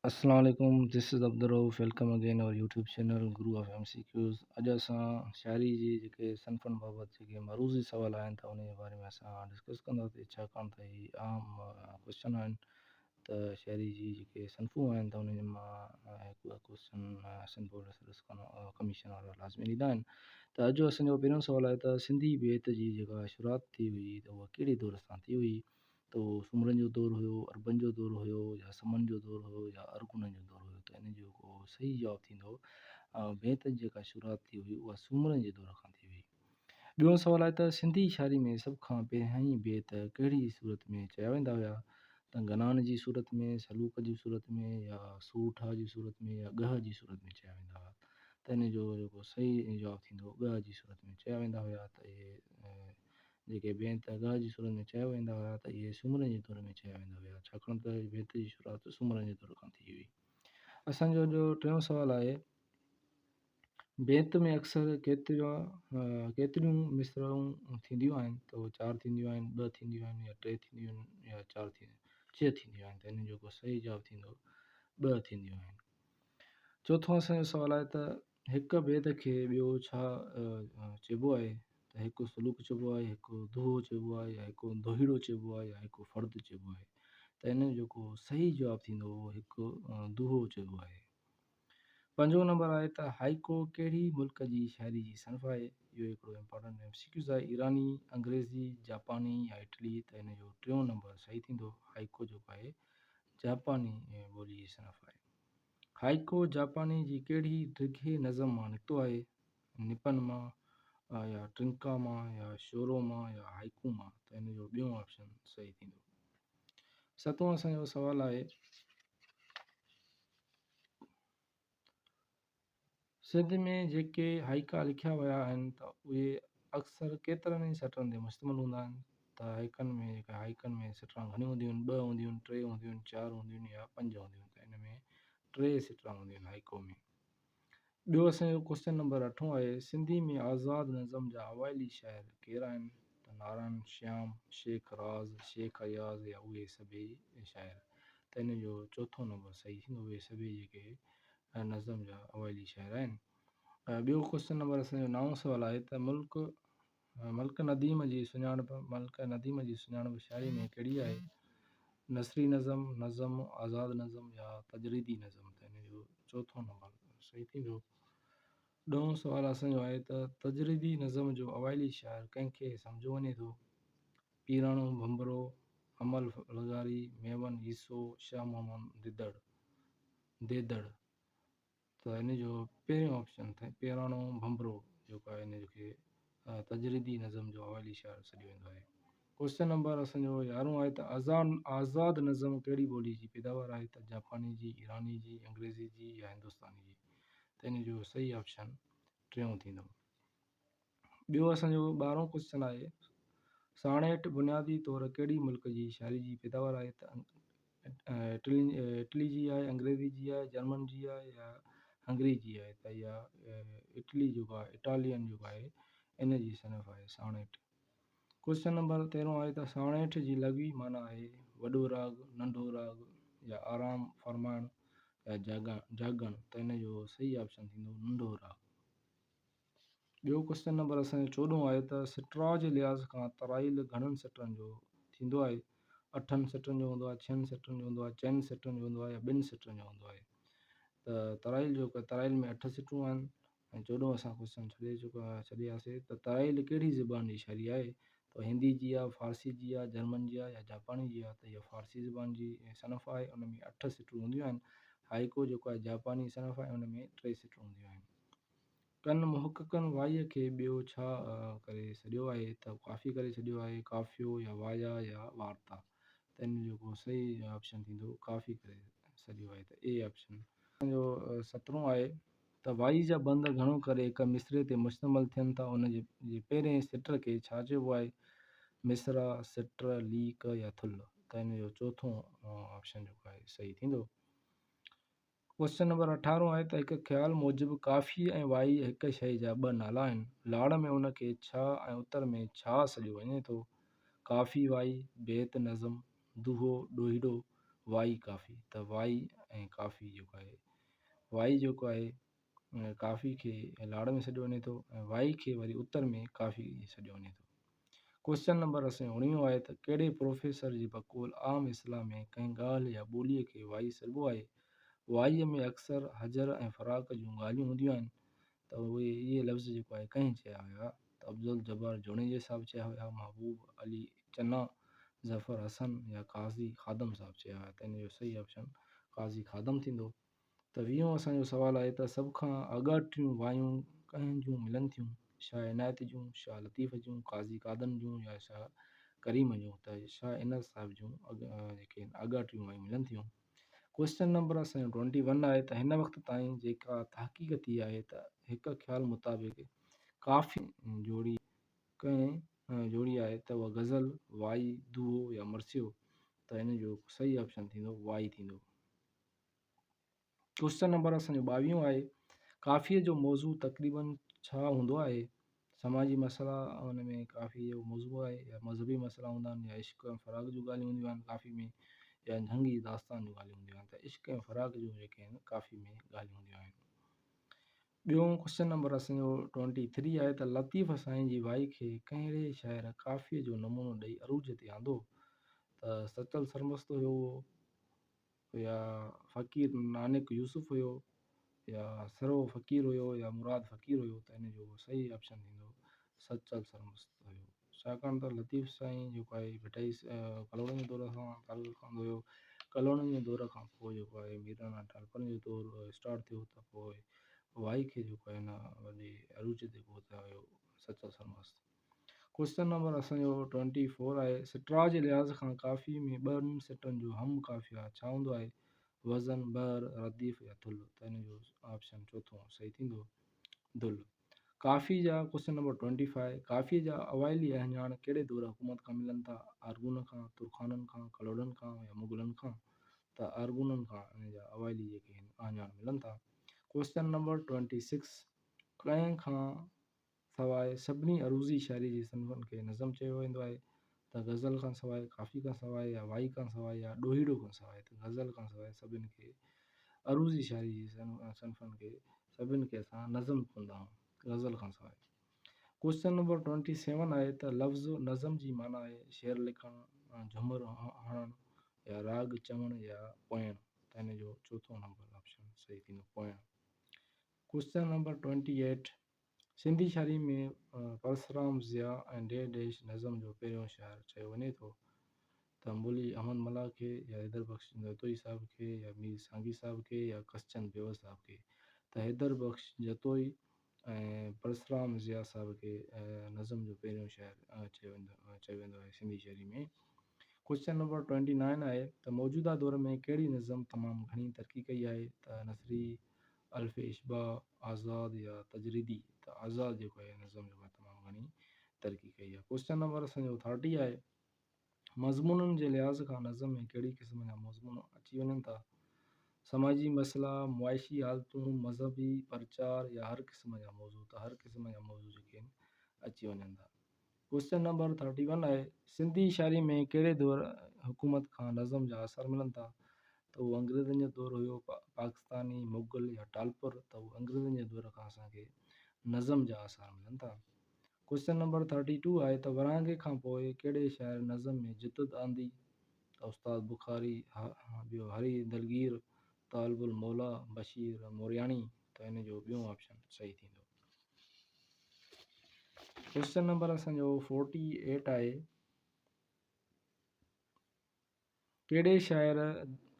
अस्सलाम वालेकुम, this is Abdurrauf. Welcome again our YouTube channel Guru of MCQs। अॼु असां शाइरी जी जेके सनफ़नि बाबति जेके मरूज़ी सुवाल आहिनि त उन जे बारे में असां डिस्कस कंदासीं, छाकाणि त ही आम क्वेश्चन आहिनि। त शाइरी जी जेके सनफ़ूं आहिनि त उन मां हिकु ॿ क्वेश्चन सिंध बोर्ड कमीशन वारा लाज़मी ॾींदा आहिनि। त अॼु असांजो पहिरियों सुवालु आहे त सिंधी बेत जी जेका शुरूआति थी हुई त उहा कहिड़े दौर सां थी हुई। तो सुमरन जो दौर हुयो, अरबन जो दौर हुयो, या समन जो दौर हुयो, या अरगुननि जो दौर हुयो। त इन जो को सही जवाबु थींदो बेत जी जेका शुरूआति थी हुई उहा सूमरन जे दौर खां थी हुई। ॿियो सुवालु आहे त सिंधी शाइरी में सभ खां पहिरीं बेत कहिड़ी सूरत में चया वेंदा हुया। त गनान जी सूरत में, सलूक जी सूरत में, या सूठा जी सूरत में, या ॻह जी सूरत में चया वेंदा हुआ। त इन जो जेको सही जवाबु थींदो ॻह जी सूरत में चया वेंदा हुया। त इहे जेके बेत ॻह जी सूरत में चया वेंदा हुया त इहे सूमरन जे दौर में चया वेंदा हुया, छाकाणि त बेत जी शुरूआति सूमरन जे दौर खां थी हुई। असांजो जो टियों सुवालु आहे, बेत में अक्सर केतिरियूं मिसराऊं थींदियूं आहिनि। त उहे 4 थींदियूं आहिनि, 2 थींदियूं आहिनि, या 3 थींदियूं आहिनि, या 4 6 थींदियूं आहिनि। त इन जो को सही जवाबु थींदो 2 थींदियूं आहिनि। चोथों असांजो सुवालु आहे त हिकु बेत खे ॿियो छा चइबो आहे। त हिकु सलूक चइबो आहे, हिकु दुहो चइबो आहे, या हिकु दोहीड़ो चइबो आहे, या हिकु फ़र्दु चइबो आहे। त इन जो को सही जवाबु थींदो उहो हिकु दुहो चइबो आहे। 5 नंबर आहे त हाइको कहिड़ी मुल्क जी शाइरी जी सनफ़ आहे। इहो हिकिड़ो इम्पोर्टेंट MCQs आहे। ईरानी, अंग्रेज़ी, जापानी, या इटली। त इन जो 3 नंबर सही थींदो। हाइको जेको आहे जापानी ॿोली जी सनफ़ आहे। हाइको जापानी जी कहिड़ी ॾिघे नज़म मां निकितो आहे। निपन मां, या ट्रिंका मां, या शोरो मां, या हाइकू मां। त इन जो ॿियों ऑप्शन सही थींदो। 7 असांजो सुवालु आहे, सिंध में जेके हाइका लिखिया विया आहिनि त उहे अक्सर केतिरनि ई सटरनि ते मुश्तमिल हूंदा आहिनि। त हाइकनि में सटरा घणियूं हूंदियूं आहिनि? 2 हूंदियूं आहिनि, 3 हूंदियूं आहिनि, 4 हूंदियूं आहिनि, या 5 हूंदियूं आहिनि। त इन में 3 सटरा हूंदियूं आहिनि हाइको में। ॿियो असांजो क्वेश्चन नंबर 8 आहे, सिंधी में आज़ाद नज़म जा अवाइली शाइर केरु आहिनि। त नारायण श्याम, शेख राज़, शेख अयाज़, या उहे सभई शाइर। त इन जो 4 नंबर सही थींदो। उहे सभई जेके नज़म जा अवाइली शाइर आहिनि। ॿियो क्वेश्चन नंबर असांजो 9 सुवालु आहे त मल्क नदीम जी सुञाणप शाइरी में कहिड़ी आहे। नसरी नज़म, आज़ाद नज़म, या तजरीदी नज़म। त इन जो 4 नंबर सही थींदो। 10 सुवालु असांजो आहे त तजरीदी नज़म जो अवाइली शाइर कंहिंखे सम्झो वञे थो। पीराणो भंबरो, अमल लगारी, मेवन ईसो, शाह मोहम्मद देदड़। त इन जो पहिरियों ऑप्शन पीराणो भंबरो जेको आहे इन खे तजरीदी नज़म जो अवाइली शाइर सॾियो वेंदो आहे। क्वेश्चन नंबर असांजो 11 आहे त आज़ाद नज़म कहिड़ी ॿोली जी पैदावार आहे। त जापानी जी, ईरानी जी, अंग्रेज़ी जी, या हिंदुस्तानी जी। त इन जो सही ऑप्शन 3 थींदो। ॿियो असांजो 12 क्वेश्चन आहे, साणेठ बुनियादी तौरु कहिड़ी मुल्क जी शाइरी जी पैदावार आहे। त इटली जी आहे, अंग्रेज़ी जी आहे, जर्मन जी आहे, या हंगरी जी आहे। त इहा इटली जेको आहे, इटालियन जेको आहे, इन जी सनफ़ आहे साणेठ। क्वेश्चन नंबर 13 आहे त साणेठ जी लघवी माना आहे वॾो राग, नंढो राग, या आराम फरमाइण, या जागण। त इन जो सही ऑप्शन थींदो नंढो राग। ॿियो क्वेश्चन नंबर असांजो 14 आहे त सिट्रा जे लिहाज़ खां तराइल घणनि सटरनि जो थींदो आहे। 8 सटरनि जो हूंदो आहे, 6 सटरनि जो हूंदो आहे, 4 सटरनि जो हूंदो आहे, या 2 सटरनि जो हूंदो आहे। त तराइल में 8 सिटरूं आहिनि। ऐं 14 असां क्वेश्चन छॾियासीं त तराइल कहिड़ी ज़बान जी शाइरी आहे। त हिंदी जी आहे, फारसी जी आहे, जर्मन जी आहे, या जापानी जी आहे। त इहा फारसी ज़बान जी सनफ़ आहे। उन में 8 सिटरूं हूंदियूं आहिनि। हाइको जेको आहे जापानी सनफ़ आहे, उन में 3 सिटरूं हूंदियूं आहिनि। कन मुहक़क़नि वाईअ खे ॿियो छा करे छॾियो आहे। त काफ़ी करे छॾियो आहे, काफ़ियो, या वाया, या वार्ता। त इन जो को सही ऑप्शन थींदो काफ़ी करे छॾियो आहे। त ए ऑप्शन। असांजो 17 आहे त वाई जा बंद घणो करे हिकु मिसरे ते मुश्तमिल थियनि था। उन जे पहिरें सिट खे छा चइबो आहे। मिसरा, सिट, लीक, या थुल। त इन जो 4 ऑप्शन जेको आहे सही थींदो। क्वेश्चन नंबर 18 आहे त हिकु ख़्याल मूजिबि काफ़ी ऐं वाई हिकु शइ जा 2 नाला आहिनि। लाड़ में उन खे छा ऐं उतर में छा सॾियो वञे थो। काफ़ी वाई, बेत नज़म, दुहो ॾोहीड़ो, वाई काफ़ी। त वाई ऐं काफ़ी जेको आहे वाई जेको आहे काफ़ी खे लाड़ में सॾियो वञे थो ऐं वाई खे वरी उत्तर में काफ़ी सॾियो वञे थो। क्वेश्चन नंबर असांजो 19 आहे त कहिड़े प्रोफेसर जी बक़ौल आम इस्लाम में कंहिं ॻाल्हि या ॿोलीअ खे वाई सॾिबो आहे। वाईअ में अक्सर हजर ऐं फ़राक़ जूं ॻाल्हियूं हूंदियूं आहिनि त उहे इहे लफ़्ज़ जेको आहे कंहिं चया हुया त अब्दुल जब्बार जोणीजे साहिबु चया हुया, महबूब अली चन्ना, ज़फ़र हसन या काज़ी खादम साहिबु चया हुया। त इन जो सही ऑप्शन काज़ी खादम थींदो। त 20हों असांजो सुवालु आहे त सभ खां अॻाटियूं वायूं कंहिं जूं मिलनि थियूं, शाह इनायत जूं, शाह लतीफ़ जूं, काज़ी कादम जूं या शाह करीम जूं। त शाह इनायत साहिब जूं जेके अॻाटियूं वायूं मिलनि थियूं। क्वेश्चन नंबर असांजो 21 आहे त हिन वक़्त ताईं जेका तहक़ीक़ थी आहे त हिक ख़्याल मुताबिक़ काफ़ी जोड़ी कंहिं जोड़ी आहे त उहा गज़ल, वाई, दुओ या मरसियो। त इन जो सही ऑप्शन थींदो वाई थींदो। क्वेश्चन नंबर असांजो 22 आहे काफ़ीअ जो मौज़ू तक़रीबन छा हूंदो आहे। समाजी मसइला उन में काफ़ी जो मौज़ू आहे, या मज़हबी मसइला हूंदा आहिनि, या इश्क ऐं फ़राक़ जूं ॻाल्हियूं हूंदियूं आहिनि काफ़ी में, या जंगी दास्तान जूं ॻाल्हियूं हूंदियूं आहिनि। त इश्क ऐं फ़राक़ जूं जेके आहिनि काफ़ी में ॻाल्हियूं हूंदियूं आहिनि। ॿियो क्वेश्चन नंबर असांजो 23 आहे त लतीफ़ साईं जी वाई खे कहिड़े शाइर काफ़ीअ जो नमूनो ॾेई अरूज ते आंदो। त सचल सरमस्त हुयो, या फ़कीर नानक यूसुफ हुयो, या सरो फ़कीर हुयो, या मुराद फ़कीर हुयो। त इन जो सही ऑप्शन थींदो सचल सरमस्त हुयो। छाकाणि त लतीफ़ साईं जेको आहे भटाई कलोड़नि जे दौर खां तालुक़ु रखंदो हुयो। कलोड़नि जे दौर खां पोइ जेको आहे मीराना टालपन जो दौर स्टार्ट थियो त पोइ वाई खे जेको आहे न वॾे अरूज ते पहुता हुयो सचल सरमस्त। क्वेश्चन नंबर असांजो 24 आहे सिट्रा जे लिहाज़ खां काफ़ी में ॿनि सिटनि जो हम काफ़िया छा हूंदो आहे। वज़न, बर, रदीफ़ या थुल। त इन जो ऑप्शन चोथों सही थींदो दुल। काफ़ी जा क्वेश्चन नंबर 25 काफ़ी जा अवाइली अहञाण कहिड़े दौर हुकूमत खां मिलनि था। आरगून खां, तुर्खाननि खां, कलोड़नि खां या मुगलनि खां। त आरगूननि खां इन जा अवाइली जेके आहिनि अहञाण मिलनि था। क्वेश्चन नंबर 26 कंहिं खां सवाइ सभिनी अरूज़ी शाइरी जी सनफ़नि खे नज़म चयो वेंदो आहे। त गज़ल खां सवाइ, काफ़ी खां सवाइ, या वाई खां सवाइ, या ॾोहीड़ो खां सवाइ। त गज़ल खां सवाइ सभिनि खे अरूज़ी शाइरी जी सनफ़नि खे सभिनि खे असां नज़म कंदा आहियूं गज़ल खां सवाइ। क्वेश्चन नंबर 27 आहे त लफ़्ज़ नज़म जी माना आहे शेर लिखणु, झुमर हणणु, या राग चवणु, या पोयण। त इन जो चोथों नंबर ऑप्शन सही थींदो पोयण। क्वेश्चन नंबर 28 सिंधी शाइरी में परसराम ज़िया ऐं डेश नज़म जो पहिरियों शाइर चयो वञे थो। त अम्बोली अहमद मल्ला खे, या हैदर बख़्श जतोई साहिब खे, या मीर सांगी साहिब खे, या कसचंद बेवर साहिब खे। त हैदर बख़्श जतोई ऐं परसराम ज़िया साहिब खे नज़म जो पहिरियों शाइर चयो वेंदो आहे सिंधी शाइरी में। क्वेश्चन नंबर 29 आहे त मौजूदा दौर में कहिड़ी नज़म तमामु घणी तरक़ी कई आहे। त नसरी, अल्फ़ इशबा, आज़ाद, या तजरीदी। त आज़ाद जेको आहे नज़म जेको आहे तमामु घणी तरक़ी कई आहे। क्वेश्चन नंबर असांजो 30 आहे मज़मूननि जे लिहाज़ खां नज़म में कहिड़ी क़िस्म जा मज़मून अची वञनि था। समाजी मसइला, मुआइशी हालतूं, मज़हबी प्रचार, या हर क़िस्म जा मौज़ू। त हर क़िस्म जा मौज़ू जेके आहिनि अची वञनि था। क्वेश्चन नंबर 31 आहे सिंधी शाइरी में कहिड़े दौर हुकूमत खां नज़म जा असर मिलनि था। त उहो अंग्रेज़नि जो दौर हुयो, पाकिस्तानी, मुगल, या टालपुर। त उहो अंग्रेज़नि जे दौर खां असांखे नज़म जा असर मिलनि था। क्वेश्चन नंबर 32 आहे त वरांगे खां पोइ कहिड़े शाइर नज़म में जिदत आंदी। त उस्ताद बुखारी, ॿियो हरी दलगीर, तालबुल मौला, बशीर मोरियाणी। त इन जो ॿियों ऑप्शन सही थींदो। क्वेश्चन नंबर असांजो 48 आहे कहिड़े शाइर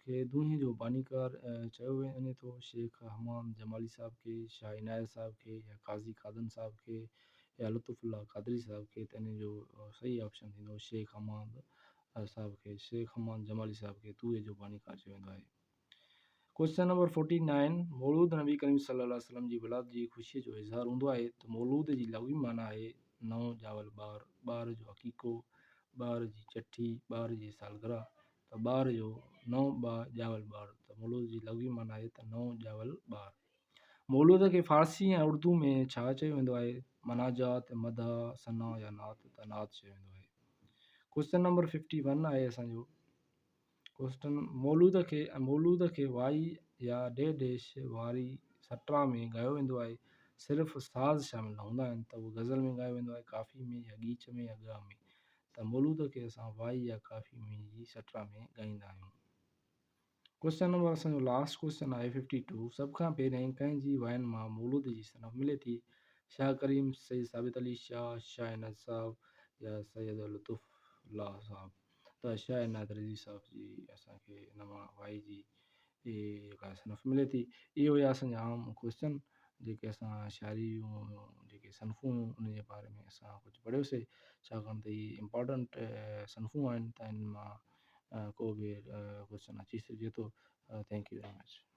खे दूहीं जो बानीकार चयो वञे थो। शेख हमाद जमाली साहिब खे, शाह इनायत साहिब खे, या काज़ी खादन साहिब खे, या लुत्फ़ुल्लाह क़ादरी साहिब खे। त इन जो सही ऑप्शन थींदो शेख हमाद साहिब खे। शेख हमाद जमाली साहिब खे दूहे जो बानीकार चयो वेंदो आहे। क्वेश्चन नंबर 49 मौलूद नबी करीम सल्लल्लाहु अलैहि वसल्लम जी विलादत जी ख़ुशीअ जो इज़हार हूंदो आहे। त मौलूद जी लग़वी माना आहे नओं ॼावल ॿार, ॿार जो अक़ीक़ो, ॿार जी चठी, ॿार जी सालगिरह। त ॿार जो नओं ॼावल ॿार। त मौलूद जी लग़वी माना आहे त नओं ॼावल ॿार। मौलूद खे फ़ारसी ऐं उर्दू में छा चयो वेंदो आहे। मनाजात, मदह, सना, या नात। त नात चयो वेंदो आहे। क्वेश्चन नंबर 51 आहे असांजो क्वेश्चन, मौलूद खे वाई या डे डैश वारी सट्रा में ॻायो वेंदो आहे, सिर्फ़ु साज़ शामिल न हूंदा आहिनि, त उहो गज़ल में ॻायो वेंदो आहे, काफ़ी में या गीच में या ॻ में। त मौलूद खे असां वाई या काफ़ी में जी सट्रा में ॻाईंदा आहियूं। क्वेश्चन नंबर असांजो लास्ट क्वेश्चन आहे 52। सभ खां पहिरियों कंहिंजी वाइन मां मौलूद जी सनफ़ मिले थी? शाह करीम, सईद साबित अली शाह, शाह इनायत साहब या सैयद लुत्फ़ुल्लाह साहब। त शाह इनायत रज़ी साहब जी असांखे इन मां वाई जी जेका सनफ़ मिले थी। इहे हुया असांजा आम क्वेश्चन जेके असां शाइरी जूं जेके सनफ़ूं उन जे बारे में असां कुझु पढ़ियोसीं, छाकाणि त इहे इम्पॉर्टेंट सनफ़ूं आहिनि, त इन मां को बि क्वेश्चन अची सघे थो। Thank U very much.